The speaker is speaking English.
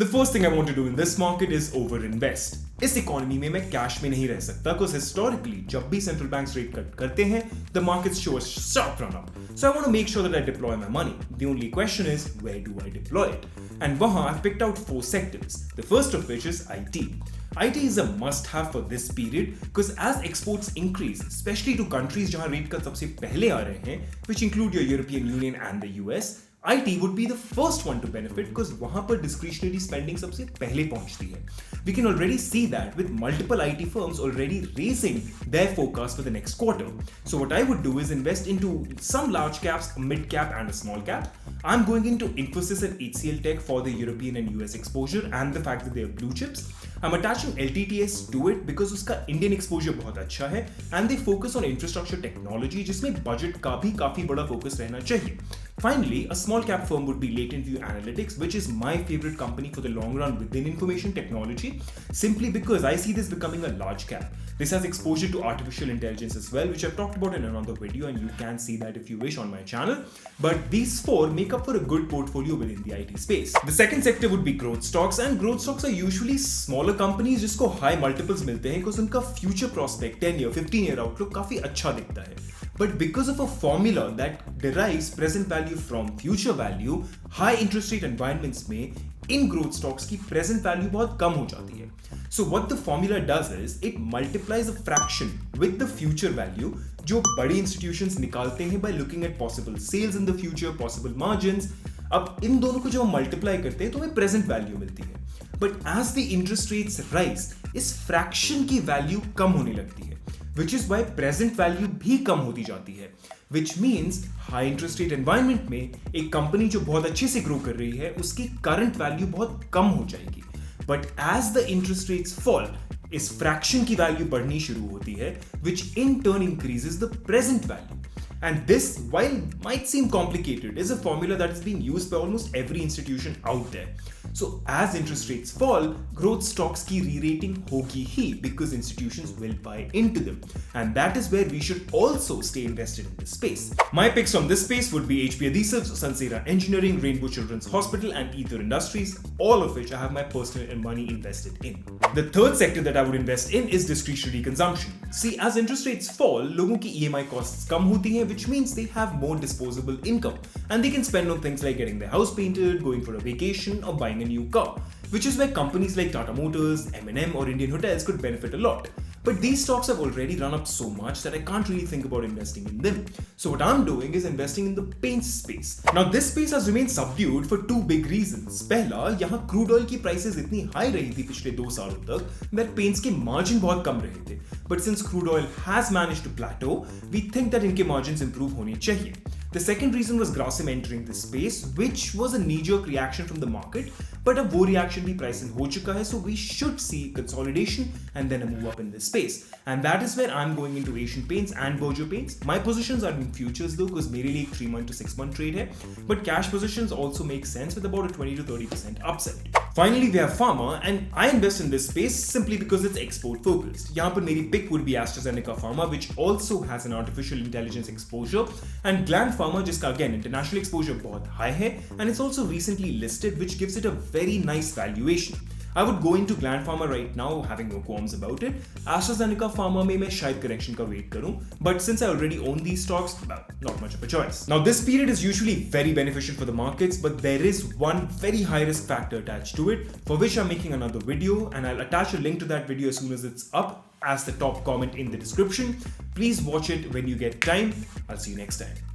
The first thing I want to do in this market is over-invest. इस economy में मैं cash में नहीं रह सकता because historically जब भी central banks rate cut करते हैं the markets show a sharp run up. So I want to make sure that I deploy my money. The only question is where do I deploy it? And वहाँ I've picked out 4 sectors. The first of which is IT. IT is a must-have for this period because as exports increase, especially to countries जहाँ rate cut सबसे पहले आ रहे हैं, which include your European Union and the US, IT would be the first one to benefit because वहाँ पर discretionary spending सबसे पहले पहुँचती है. We can already see that with multiple IT firms already raising their forecast for the next quarter. So what I would do is invest into some large caps, a mid cap and a small cap. I'm going into Infosys and HCL Tech for the European and US exposure and the fact that they are blue chips. I'm attaching LTTS to it because उसका Indian exposure बहुत अच्छा है and they focus on infrastructure technology जिसमें budget का भी काफी बड़ा focus रहना चाहिए. Finally, a small cap firm would be Latent View Analytics, which is my favorite company for the long run within information technology, simply because I see this becoming a large cap. This has exposure to artificial intelligence as well, which I've talked about in another video, and you can see that if you wish on my channel. But these 4 make up for a good portfolio within the IT space. The second sector would be growth stocks, and growth stocks are usually smaller companies जिसको high multiples मिलते हैं because उनका future prospect 10-year, 15-year outlook काफी अच्छा दिखता है. But because of a formula that derives present value from future value, high interest rate environments में in growth stocks की present value बहुत कम हो जाती है. So what the formula does is it multiplies a fraction with the future value जो बड़ी institutions निकालते हैं by looking at possible sales in the future, possible margins. अब इन दोनों को जब हम multiply करते हैं तो हमें present value मिलती है. But as the interest rates rise, इस fraction की value कम होने लगती है. Which is why present value भी कम होती जाती है. Which means high interest rate environment में एक कंपनी जो बहुत अच्छे से ग्रो कर रही है उसकी current value बहुत कम हो जाएगी. But as the interest rates fall, इस fraction की value बढ़नी शुरू होती है, which in turn increases the present value. And this, while might seem complicated, is a formula that is being used by almost every institution out there. So as interest rates fall, growth stocks की re-rating होगी ही because institutions will buy into them. And that is where we should also stay invested in this space. My picks from this space would be HP Adhesives, Sansera Engineering, Rainbow Children's Hospital and Ether Industries, all of which I have my personal money invested in. The third sector that I would invest in is discretionary consumption. See, as interest rates fall, लोगों की EMI costs कम होती हैं, which means they have more disposable income and they can spend on things like getting their house painted, going for a vacation or buying a new car, which is where companies like Tata Motors, M&M or Indian Hotels could benefit a lot. But these stocks have already run up so much that I can't really think about investing in them. So what I'm doing is investing in the paints space. Now this space has remained subdued for 2 big reasons. पहला, यहाँ crude oil की prices इतनी high रही थी पिछले 2 सालों तक that paints के margin बहुत कम रहे थे. But since crude oil has managed to plateau, we think that इनके margins improve होने चाहिए. The second reason was Grasim entering this space, which was a knee-jerk reaction from the market, but अब वो reaction भी price in हो चुका है, so we should see consolidation and then a move up in this space. And that is where I'm going into Asian Paints and Berger Paints. My positions are in futures though, because मेरे लिए 3-month to 6-month trade है, but cash positions also make sense with about a 20 to 30% upside. Finally, we have pharma, and I invest in this space simply because it's export focused. यहाँ पर मेरी pick would be AstraZeneca Pharma, which also has an artificial intelligence exposure, and Gland Pharma, जिसका again international exposure बहुत high है, and it's also recently listed, which gives it a very nice valuation. I would go into Gland Pharma right now, having no qualms about it. AstraZeneca Pharma में मैं शायद correction का wait करूँ, but since I already own these stocks, well, not much of a choice. Now this period is usually very beneficial for the markets, but there is one very high risk factor attached to it, for which I'm making another video, and I'll attach a link to that video as soon as it's up as the top comment in the description. Please watch it when you get time. I'll see you next time.